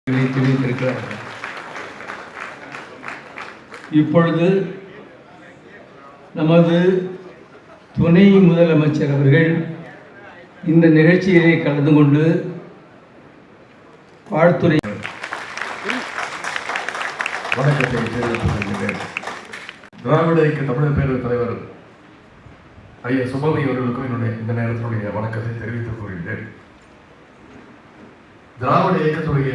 தெரிவித்திருக்கிறார்கள். இப்பொழுது நமது துணை முதலமைச்சர் அவர்கள் இந்த நிகழ்ச்சியிலே கலந்து கொண்டு வாழ்த்துறை வணக்கத்தை தெரிவித்துக் கொள்கிறேன். திராவிட இயக்க தமிழர் பேரவைத் தலைவர் ஐயா சுபவி அவர்களுக்கும் என்னுடைய இந்த நேரத்தினுடைய வணக்கத்தை தெரிவித்துக் கொள்கிறேன். திராவிட இயக்கத்துடைய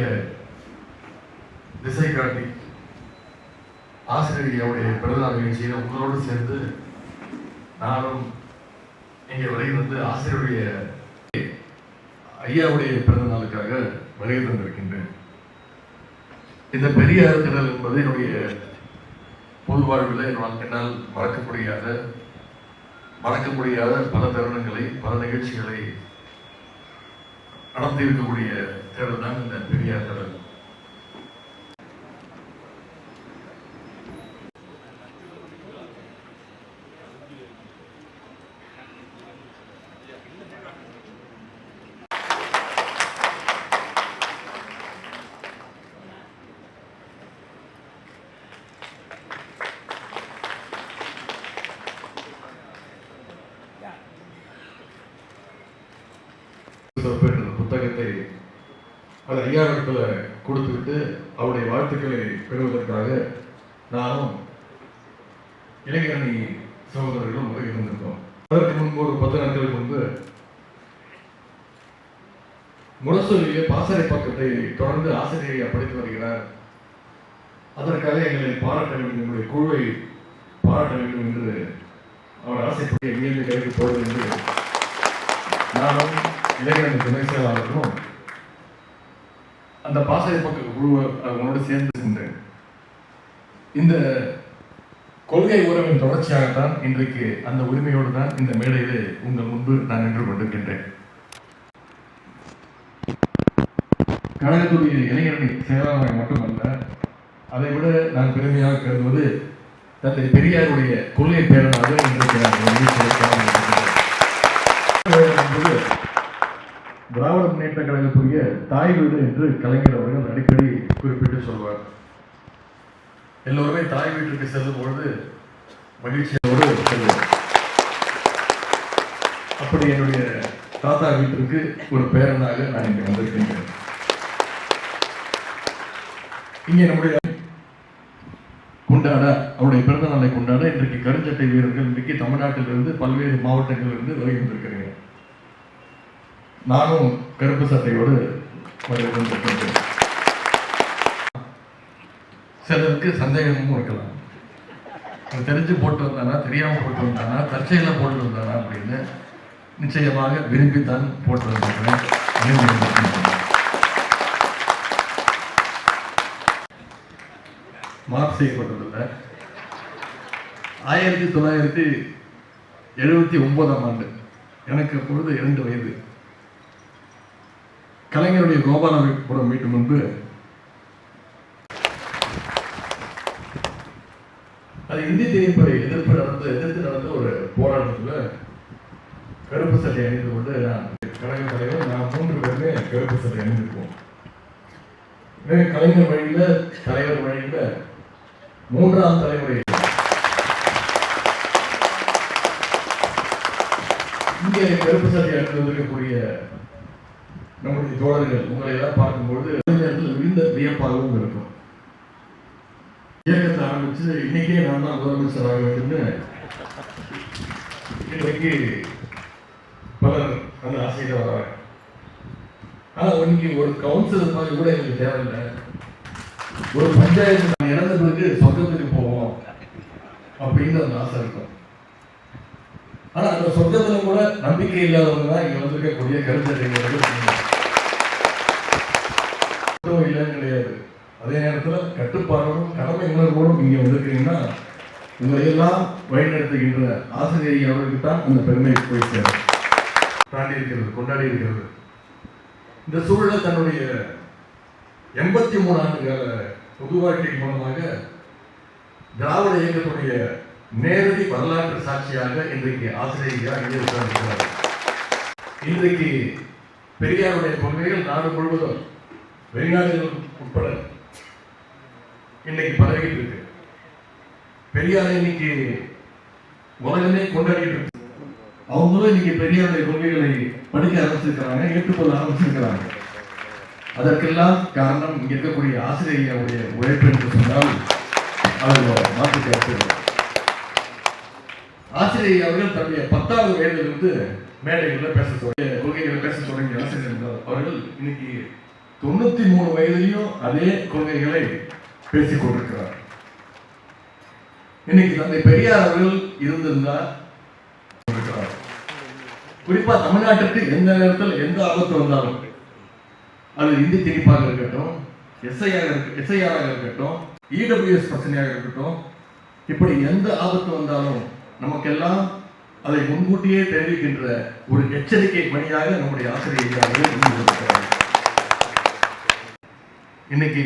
திசை காட்டி ஆசிரியருடைய பிறந்தநாள் நிகழ்ச்சியில் உங்களோடு சேர்ந்து நானும் இங்கே வரை வந்து ஆசிரியருடைய ஐயாவுடைய பிறந்த நாளுக்காக வருகை தந்திருக்கின்றேன். இந்த பெரியார் திடல் என்பது என்னுடைய பொது வாழ்வில் என்னால் மறக்க முடியாத பல தருணங்களை, பல நிகழ்ச்சிகளை நடத்தி இருக்கக்கூடிய தேடல் தான் இந்த பெரியார் திடல். புத்தகத்தை அது ஐயாவிடத்தில் கொடுத்துவிட்டு அவருடைய வாழ்த்துக்களை பெறுவதற்காக நானும் இளைஞரணி சகோதரர்களும் உதவி இருந்திருக்கோம். அதற்கு முன்பு ஒரு 10 நாட்களுக்கு முன்பு முரசொலியிலே பாசறை பக்கத்தை தொடர்ந்து ஆசிரியரை படித்து வருகிறார், அதற்காக எங்களை பாராட்ட வேண்டும், எங்களுடைய குழுவை பாராட்ட வேண்டும் என்று அவர் ஆசைப்பட்டு எங்கேயுமே கைக்கு போவது என்று நானும் இளைஞரணி துணை செயலாளர்களும் அந்த பாசறை பக்க குழுவை அவங்களோடு சேர்ந்து சென்றேன். இந்த கொள்கை உறவின் தொடர்ச்சியாகத்தான் இன்றைக்கு அந்த உரிமையோடு தான் இந்த மேடையிலே உங்கள் முன்பு நான் நின்று கொண்டிருக்கின்றேன். கழகத்துடைய இளைஞரணி செயலாளர் மட்டுமல்ல, அதை விட நான் பெருமையாக கருதுவது தந்தை பெரியாருடைய கொள்கை பேரனாக இன்றைக்கு நான் திராவிட முன்னேற்ற கழகத்துடைய தாய் வீடு என்று கலைஞர் அவர்கள் அடிக்கடி குறிப்பிட்டு சொல்வார். எல்லோருமே தாய் வீட்டுக்கு செல்லும் பொழுது மகிழ்ச்சியோடு செல்வோம். அப்படி என்னுடைய தாத்தா வீட்டிற்கு ஒரு பேரனாக நான் இங்கே வந்திருக்கின்றேன். இங்கே நம்முடைய கொண்டாட, அவருடைய பிறந்த நாளை கொண்டாட இன்றைக்கு கருஞ்சட்டை வீரர்கள் இன்றைக்கு தமிழ்நாட்டிலிருந்து பல்வேறு மாவட்டங்களிலிருந்து வருகை வந்திருக்கிறேன். நானும் கருப்பு சட்டையோடு வந்திருக்கின்றேன். சிலருக்கு சந்தேகமும் இருக்கலாம், தெரிஞ்சு போட்டு வந்தானா, தெரியாம போட்டு வந்தானா, தற்செயல போட்டு வந்தானா அப்படின்னு. நிச்சயமாக விரும்பித்தான் போட்டு வந்திருக்கிறேன். மார்க் செய்யப்பட்டதில்லை. 1979ஆம் ஆண்டு எனக்கு அப்பொழுது 2 வயது. கலைஞருடைய கோபாலபுரம் வீட்டு முன்பு அது இந்தி திணிப்பை எதிர்த்து நடந்த ஒரு போராட்டத்தில் கருப்பு சட்டை அணிந்து கொண்டு நான் கழக தலைவர், நான் 3 பேருமே கருப்பு சட்டை அணிந்திருப்போம். கலைஞர் வழியில, தலைவர் வழியில 3ஆம் தலைமுறை இங்கே கருப்பு சட்டை அணிந்திருக்கக்கூடிய நம்முடைய தோழர்கள் உங்களை எல்லாம் பார்க்கும்போது மிகுந்த வியப்பாகவும் இருக்கும். இயக்கத்தை ஆரம்பிச்சு இன்னைக்கே நான் தான் முதலமைச்சர் ஆக வேண்டும்னு இன்றைக்கு பலர் அந்த ஆசையில வராங்க. ஆனா இன்னைக்கு ஒரு கவுன்சிலர் மாதிரி கூட எனக்கு தேவையில்லை. ஒரு பஞ்சாயத்து இறந்த பிறகு சொர்க்கத்துக்கு போவோம் அப்படின்னு அந்த ஆசை இருக்கும். ஆனா அந்த சொர்க்கத்துல கூட நம்பிக்கை இல்லாதவங்க தான் இங்க வந்திருக்கக்கூடிய கருத்தறிஞர்கள் இல்லைன்னு கிடையாது. அதே நேரத்தில் கட்டுப்பாடோடும் கடமை உணர்வோடும் இங்கே வந்திருக்கிறீங்கன்னா உங்களை எல்லாம் வழிநடத்துகின்ற ஆசிரியர் அவர்களுக்கு தான் அந்த பெருமை போய் சேரும். தாண்டி இருக்கிறது, கொண்டாடி இருக்கிறது. இந்த சூழலை தன்னுடைய 83 ஆண்டு கால பொது வாழ்க்கை மூலமாக திராவிட இயக்கத்துடைய நேரடி வரலாற்று சாட்சியாக இன்றைக்கு ஆசிரியராக இங்கே உட்கார்ந்திருக்கிறார். இன்றைக்கு பெரியாருடைய கொள்கைகள் நாடு முழுவதும் வெளிநாடுகள் உட்பட இன்னைக்கு பரவிட்டு இருக்கு. பெரியாரை இன்னைக்கு உலகமே கொண்டாடிட்டு இருக்கு. அவங்களும் இன்னைக்கு பெரியாருடைய கொள்கைகளை படிக்க ஆரம்பிச்சிருக்கிறாங்க, ஏற்றுக்கொள்ள ஆரம்பிச்சிருக்கிறாங்க. அதற்கெல்லாம் காரணம் இங்க இருக்கக்கூடிய ஆசிரியருடைய உழைப்பு என்று சொன்னால் அவர் மாற்று கருத்து. ஆசிரியர் அவர்கள் தன்னுடைய 10வது வயதிலிருந்து மேடைகளில் பேச கொள்கைகளை பேச தொடங்கிய ஆசிரியர் அவர்கள் இன்னைக்கு 93 வயதிலையும் அதே கொள்கைகளை பேசிக் கொண்டிருக்கிறார். இன்னைக்கு தந்தை பெரியார் அவர்கள் இருந்திருந்தார். குறிப்பா தமிழ்நாட்டிற்கு எந்த நேரத்தில் எந்த ஆபத்து வந்தாலும், அது இந்தி திணிப்பாக இருக்கட்டும், எஸ்ஐஆராக இருக்கட்டும், இடபிள்யூஎஸ் பிரச்சனையாக இருக்கட்டும், இப்படி எந்த ஆபத்து வந்தாலும் நமக்கெல்லாம் அதை முன்கூட்டியே தெரிவிக்கின்ற ஒரு எச்சரிக்கை பணியாக நம்முடைய ஆசிரியர்கள் இன்னைக்கு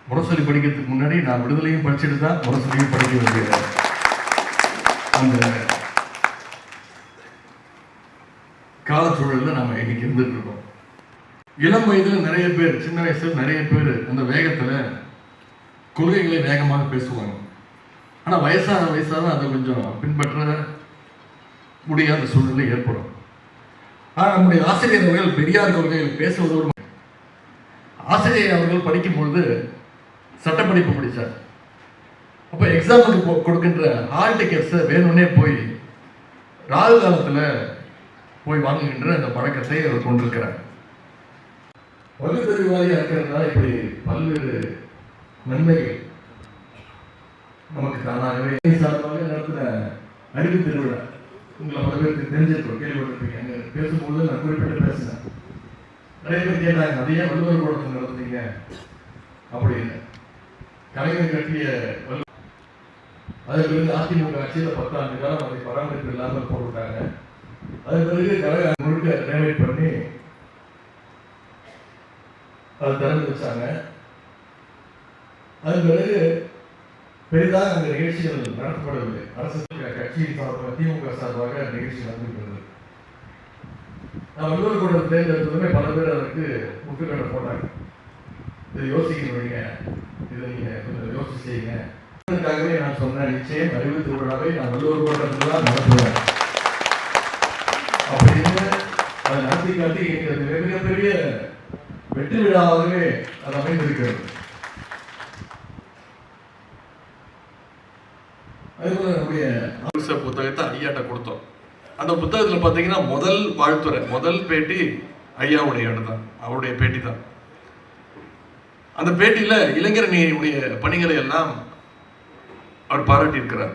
முரசொலி படிக்கிறதுக்கு முன்னாடி நான் விடுதலையும் படிச்சுட்டு தான் முரசொலியும் படிக்க வேண்டிய அந்த காலச்சூழலில் நம்ம இன்னைக்கு இருந்துட்டு இருக்கோம். இளம் வயதில் நிறைய பேர், சின்ன வயசுல நிறைய பேர் அந்த வேகத்தில் கொள்கைகளை வேகமாக பேசுவாங்க. ஆனால் வயசாக அதை கொஞ்சம் பின்பற்ற முடியாத சூழ்நிலை ஏற்படும். ஆனால் நம்முடைய ஆசிரியர் அவர்கள் பெரியார் கொள்கைகள் பேசுவதோடு, ஆசிரியர் அவர்கள் படிக்கும்பொழுது சட்டப்படிப்பு படித்தார். அப்போ எக்ஸாமுக்கு கொடுக்கின்ற ஹால் டிக்கெட்ஸை வேணும்னே போய் ராகு காலத்தில் போய் வாங்குகின்ற அந்த பழக்கத்தை அவர் கொண்டிருக்கிறார். பகுத்தறிவாதியாக இருக்கிறதுனால இப்படி பல்வேறு நன்மைகள் நமக்கு தானாகவே சார்பாக நடத்தின அறிவு திருவிழா உங்களை பல பேருக்கு தெரிஞ்சிருக்கோம், கேள்விப்பட்டிருப்பீங்க. அங்கே பேசும்போது நான் குறிப்பிட்டு பேசினேன். நிறைய பேர் கேட்டாங்க, அதையே வள்ளுவர் கூடத்தை நடத்துனீங்க அப்படின்னு. கலைஞர் கட்டிய அதன் பிறகு அதிமுக ஆட்சியில் 10 ஆண்டு காலம் அதை பராமரிப்பு இல்லாமல் போட்டுவிட்டாங்க. அதன் பிறகு கலைஞர் முழுக்க ரெனோவேட் பண்ணி அதை திறந்து வச்சாங்க. அதன் பிறகு பெரிதாக அந்த நிகழ்ச்சிகள் நடத்தப்படவில்லை. அரசு கட்சியின் சார்பாக, திமுக சார்பாக நிகழ்ச்சி நடந்துகிறது. நான் வள்ளுவர் கூட தேர்ந்தெடுத்ததுமே பல பேர் அதற்கு முட்டுக்கடை போட்டாங்க. இதை யோசிக்கணுங்க, இதை நீங்க கொஞ்சம் யோசிச்சு செய்யுங்க. அதற்காகவே நான் சொன்னேன், நிச்சயம் அறிவு திருவிழாவை நான் வள்ளுவர் கூட்டத்தில் தான் நடத்துவேன் அப்படின்னு அதை நடத்தி காட்டி எங்களுக்கு மிகப்பெரிய வெற்றி விழாவாகவே அது அமைந்திருக்கிறது. அதுபோல நம்முடைய புத்தகத்தை ஐயாட்ட கொடுத்தோம். அந்த புத்தகத்தில் பார்த்தீங்கன்னா முதல் வாழ்த்துறை, முதல் பேட்டி ஐயாவுடைய தான், அவருடைய பேட்டி தான். அந்த பேட்டியில் இளைஞரணியுடைய பணிகளை எல்லாம் அவர் பாராட்டியிருக்கிறார்.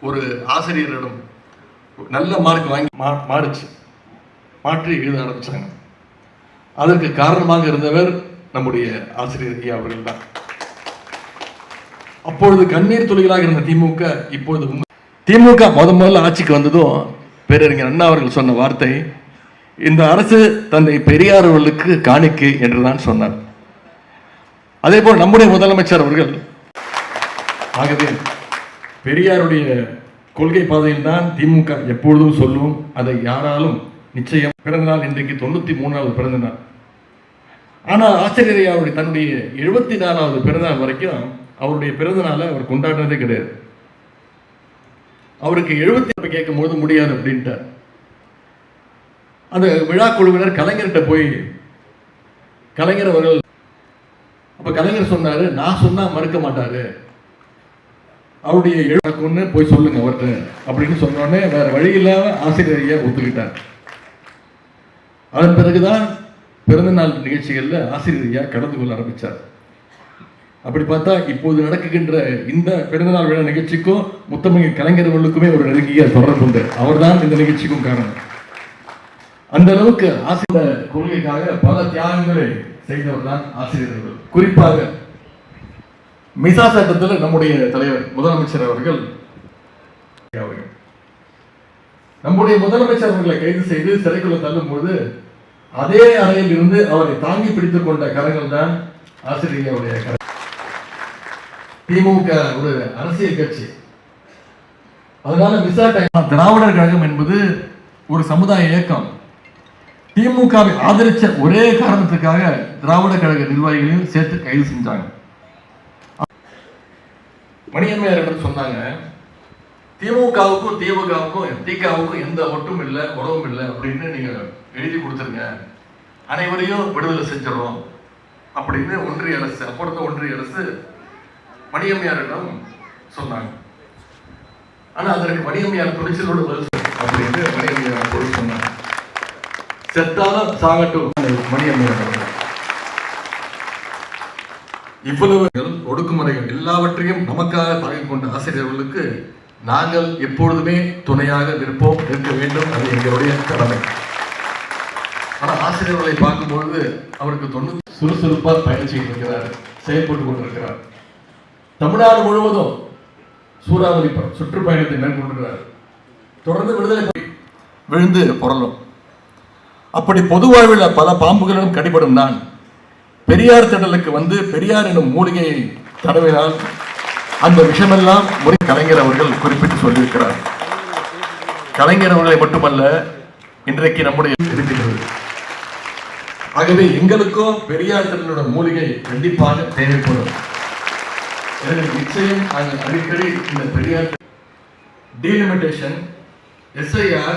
ஒரு ஆசிரியரிடம் நல்ல மார்க் வாங்கி மாற்றி எழுத ஆரம்பிச்சாங்க. அதற்கு காரணமாக இருந்தவர் நம்முடைய ஆசிரியர் ஐயா அவர்கள் தான். அப்பொழுது கண்ணீர் துளிகளாக இருந்த திமுக இப்பொழுது திமுக முதல்ல ஆட்சிக்கு வந்ததும் பேரறிஞர் அண்ணா அவர்கள் சொன்ன வார்த்தை, இந்த அரசு தந்தை பெரியார் அவர்களுக்கு காணிக்கை என்றுதான் சொன்னார். அதே போல் நம்முடைய முதலமைச்சர் அவர்கள், ஆகவே பெரியாருடைய கொள்கை பாதையில் தான் திமுக எப்பொழுதும் சொல்லும். அதை யாராலும் நிச்சயம். பிறந்தநாள் இன்றைக்கு 93வது பிறந்தநாள். ஆனால் ஆசிரியர் அவருடைய தன்னுடைய 74வது பிறந்தநாள் வரைக்கும் அவருடைய பிறந்தநாளை அவர் கொண்டாடுறதே கிடையாது. அவருக்கு 70 கேட்கும்போது முடியாது அப்படின்ட்டார். அந்த விழா குழுவினர் கலைஞர்கிட்ட போய், கலைஞர் அவர்கள் அப்ப கலைஞர் சொன்னாரு, நான் சொன்னா மறுக்க மாட்டாரு, அவருடைய ஒண்ணு போய் சொல்லுங்க அவர்கிட்ட அப்படின்னு சொன்னோடனே வேற வழி இல்லாம ஆசிரியரையா ஒத்துக்கிட்டார். அதன் பிறகுதான் பிறந்தநாள் நிகழ்ச்சிகள்ல ஆசிரியரையா கலந்து கொள்ள ஆரம்பிச்சார். அப்படி பார்த்தா இப்போது நடக்குகின்ற இந்த பிறந்தநாள் விழா நிகழ்ச்சிக்கும் முத்தமிழ் கலைஞர்களுக்குமே ஒரு நெருங்கிய தொடர்பு உண்டு. அவர்தான் இந்த நிகழ்ச்சிக்கும் காரணம். அந்த அளவுக்கு ஆசிரியர் கொள்கைக்காக பல தியாகங்களை செய்தவர் தான் ஆசிரியர்கள். குறிப்பாக மிசா சட்டத்தில் நம்முடைய தலைவர் முதலமைச்சர் அவர்கள் நம்முடைய முதலமைச்சர் அவர்களை கைது செய்து சிறைக்குள்ள தள்ளும் போது அதே அறையில் இருந்து அவரை தாங்கி பிடித்துக் கொண்ட கரங்கள் தான் ஆசிரியருடைய கரங்கள். திமுக ஒரு அரசியல் கட்சி, அதனால மிசா திராவிடர் கழகம் என்பது ஒரு சமுதாய இயக்கம். திமுகவை ஆதரிச்ச ஒரே காரணத்துக்காக திராவிட கழக நிர்வாகிகளையும் சேர்த்து கைது செஞ்சாங்க. மணியம்மையார் சொன்னாங்க, திமுகவுக்கும் திகாவுக்கும் எந்த ஒட்டும் இல்லை, உறவும் இல்லை அப்படின்னு நீங்க எழுதி கொடுத்துருங்க, அனைவரையும் விடுதலை செஞ்சிடறோம் அப்படின்னு ஒன்றிய அரசு, அப்பொழுது ஒன்றிய அரசு மணியம்மையாரிடம் சொன்னாங்க. ஆனா அதற்கு மணியம்மையார் துணிச்சலோடு பதில் அப்படின்னு மணியம்மையார் பொருள் சொன்னாங்க. செத்தாலும் சாகட்டும் மணியம்மையார். இவ்வளவு ஒடுக்குமுறைகள் எல்லாவற்றையும் நமக்காக தாங்கிக் கொண்ட ஆசிரியர்களுக்கு நாங்கள் எப்பொழுதுமே துணையாக நிற்போம், இருக்க வேண்டும். அது எங்களுடைய கடமை. ஆனால் ஆசிரியர்களை பார்க்கும்பொழுது அவருக்கு சுறுசுறுப்பாக பயணிச்சுட்டு இருக்கிறார், செயல்பட்டுக் கொண்டிருக்கிறார். தமிழ்நாடு முழுவதும் சூறாவளி சுற்றுப்பயணத்தை மேற்கொண்டிருக்கிறார். தொடர்ந்து விடுதலை விழுந்து பொருளும். அப்படி பொது வாழ்வில் பல பாம்புகளிடம் கடிபடும் நான் பெரியார் திடலுக்கு வந்து பெரியார் எனும் மூலிகையை தடவினால் அந்த விஷமெல்லாம் முறை கலைஞர் அவர்கள் குறிப்பிட்டு சொல்லியிருக்கிறார். கலைஞர் அவர்களை மட்டுமல்ல, இன்றைக்கு நம்முடைய இருக்கிறது. ஆகவே எங்களுக்கும் பெரியார் திடலோட மூலிகை கண்டிப்பாக தேவைப்படும். எனவே நிச்சயம் நாங்கள் அடிக்கடி இந்த பெரியார் டீலிமிட்டேஷன், SIR,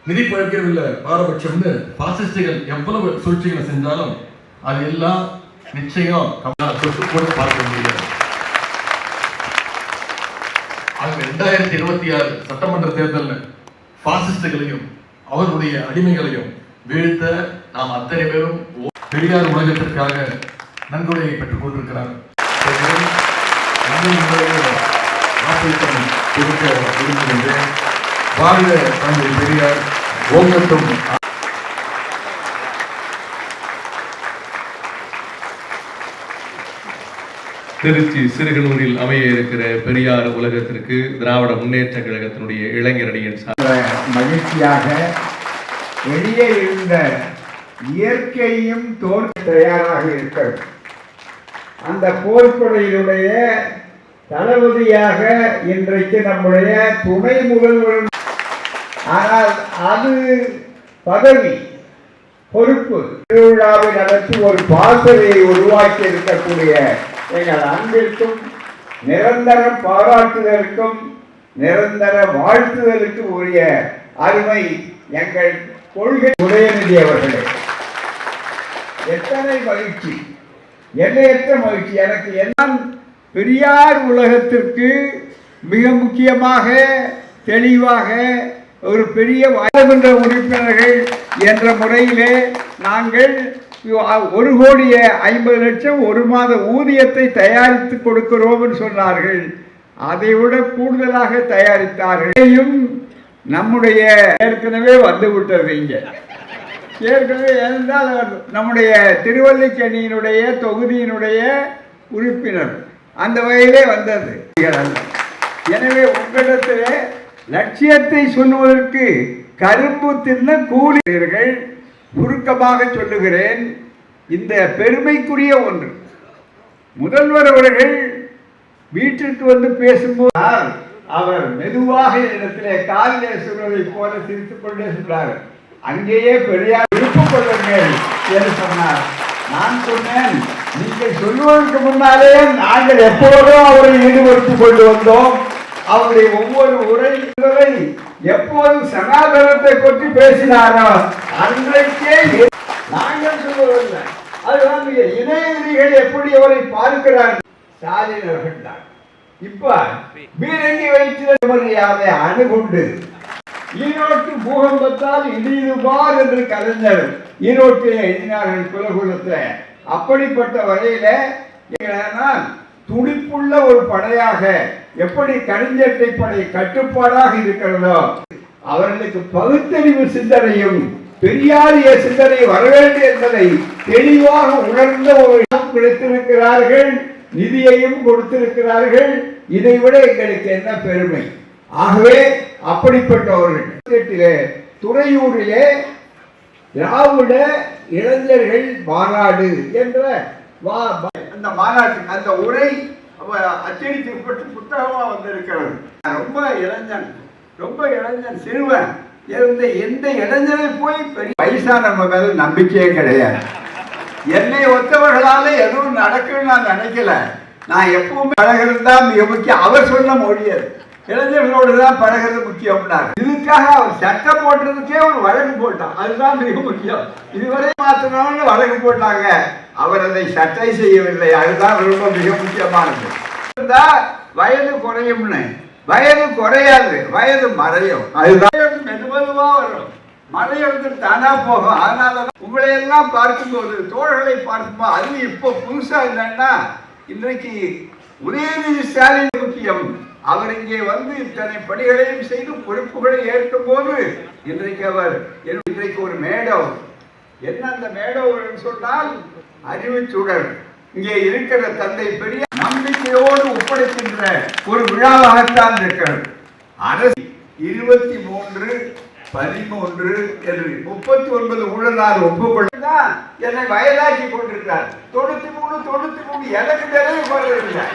நிதி பழக்கவில்லை பாரபட்சம்னு பாசிஸ்டுகள் எவ்வளவு சூழ்ச்சிகளை செஞ்சாலும் அது எல்லாம் நிச்சயம் தொட்டு போட்டு பார்க்க முடியாது. 2026 சட்டமன்ற தேர்தலில் பாசிஸ்டுகளையும் அவருடைய அடிமைகளையும் வீழ்த்த நாம் அத்தனை பேரும் பெரியார் உலகத்திற்காக நன்கொடையை பெற்றுக் கொண்டிருக்கிறார். வாழ்க தந்தை பெரியார், ஓங்கட்டும். திருச்சி சிறுகனூரில் அமைய இருக்கிற பெரியார் உலகத்திற்கு திராவிட முன்னேற்ற கழகத்தினுடைய இளைஞரணியின் மகிழ்ச்சியாக வெளியே இருந்த இயற்கையும் தோற்க தயாராக இருக்கிறது. அந்த போர்ப்படையினுடைய தளபதியாக இன்றைக்கு நம்முடைய துணை முதல்வர். ஆனால் அது பதவி, பொறுப்பு. திருவிழாவை நடத்தி ஒரு பாசறையை உருவாக்கி இருக்கக்கூடிய எங்கள் அன்பிற்கும் நிரந்தர பாராட்டுதலுக்கும் நிரந்தர வாழ்த்துதலுக்கு உரிய அருமை எங்கள் கொள்கை உதயநிதி அவர்களே, எத்தனை மகிழ்ச்சி, எல்லையற்ற மகிழ்ச்சி. எனக்கு எல்லாம் பெரியார் உலகத்திற்கு மிக முக்கியமாக தெளிவாக ஒரு பெரிய வாய்மன்ற உறுப்பினர்கள் என்ற முறையிலே நாங்கள் 1,50,00,000 ஒரு மாத ஊதியத்தை தயாரித்து கொடுக்கிறோம் சொன்னார்கள். அதை விட கூடுதலாக தயாரித்தார்கள். நம்முடைய ஏற்கனவே வந்துவிட்டது இங்கே ஏற்கனவே ஏனென்றால் நம்முடைய திருவல்லிக்கேணியினுடைய தொகுதியினுடைய உறுப்பினர் அந்த வகையிலே வந்தது. எனவே உங்களிடத்திலே லட்சியத்தை சொல்லுவதற்கு கரும்பு தின்ன கூலிகள். சுருக்கமாக சொல்லுகிறேன், இந்த பெருமைக்குரிய ஒன்று. முதல்வர் அவர்கள் வீட்டிற்கு வந்து பேசும்போது அவர் மெதுவாக இடத்திலே காலிலே சொல்வதை போல சிரித்துக் கொண்டே சொன்னார், அங்கேயே பெரியார் விருப்பம் கொள்ளுங்கள் என்று சொன்னார். நான் சொன்னேன், நீங்கள் சொல்லுவதற்கு முன்னாலே நாங்கள் எப்போதும் அவரை ஈடுபடுத்திக் கொண்டு வந்தோம். அவருடைய ஒவ்வொரு உரை எப்போது சனாதனத்தை பற்றி பேசினாரோ அன்றைக்கே நாங்கள் சொல்லுவதில்லை. அதுதான் இணையதிகள் எப்படி அவரை பார்க்கிறார்கள். ஸ்டாலினர்கள் தான் இப்ப பீரங்கி வைத்து அணுகுண்டு ஈரோட்டு பூகம்பத்தால் இடியுபார் என்று கலைஞர் ஈரோட்டில் எழுதினார்கள் குலகுலத்தில். அப்படிப்பட்ட வகையில துடிப்புள்ள ஒரு படையாக எப்படி கலைஞட்டை படை கட்டுப்பாடாக இருக்கிறதோ அவர்களுக்கு பகுத்தறிவு சிந்தனையும் பெரியாரிய சிந்தனை வர வேண்டும் என்பதை தெளிவாக உணர்ந்த ஒரு கிடைத்திருக்கிறார்கள். நிதியையும் கொடுத்திருக்கிறார்கள். இதை விட எங்களுக்கு என்ன பெருமை. ஆகவே அப்படிப்பட்டவர்கள் துறையூரிலே திராவிட இளைஞர்கள் மாநாடு என்ற அந்த மாநாட்டுக்கு அந்த உரை அச்சடிக்கப்பட்டு புத்தகமா வந்திருக்கிறது. ரொம்ப இளைஞன் சிறுவன் எந்த இளைஞரை போய் பெரிய வயசானவங்க மேல நம்பிக்கையே கிடையாது. என்னை ஒத்தவர்களால எதுவும் நடக்குன்னு நான் நினைக்கல. நான் எப்பவுமே பழகிறது தான் மிக முக்கியம். அவர் சொன்ன மொழி அது. இளைஞர்களோடு தான் பழகிறது முக்கியம்னாரு. இதுக்காக அவர் சட்டம் போடுறதுக்கே ஒரு வழக்கு போட்டான். அதுதான் மிக முக்கியம். இதுவரை மாற்றணும்னு வழக்கு போட்டாங்க. அவர் அதை சட்டை செய்யவில்லை. அதுதான் ரொம்ப மிக முக்கியமானது. வயது குறையும்னு, வயது குறையாது, வயது மறையும். அதுதான் மெதுவா வரும், மறையிறது தானா போகும். அதனால உங்களை எல்லாம் பார்க்கும்போது, தோழர்களை பார்க்கும்போது, அது இப்போ புதுசா என்னன்னா இன்றைக்கு உதயநிதி ஸ்டாலின் முக்கியம். அவர் இங்கே வந்து இத்தனை பணிகளையும் செய்து பொறுப்புகளை ஏற்கும் போது இன்றைக்கு ஒரு மேடோ, என்ன அந்த மேடோ சொன்னால் அறிவுச்சுடர் இங்கே இருக்கிற தந்தை பெரிய நம்பிக்கையோடு ஒப்படைக்கின்ற ஒரு விழாவாகத்தான் இருக்கிறது. அரசு 23/13 என்று 39 ஊழலால் ஒப்புக்கொள்ளதான் என்னை வயதாக்கி கொண்டிருக்கிறார். 93 எனக்கு நிறைய போறதில்லை.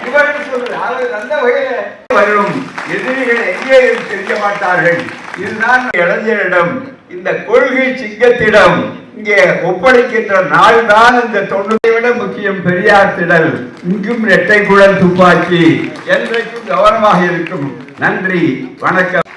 இவர்கள் சொல்றது அவர் அந்த வகையில வரும் எதிரிகள் எங்கே தெரிய மாட்டார்கள். இதுதான் இளைஞரிடம், இந்த கொள்கை சிங்கத்திடம் இங்கே ஒப்படைக்கின்ற நாள் தான் இந்த 90 விட முக்கியம். பெரியார் திடல், இங்கும் இரட்டை குழல் துப்பாக்கி என்றைக்கும் கவனமாக இருக்கும். நன்றி, வணக்கம்.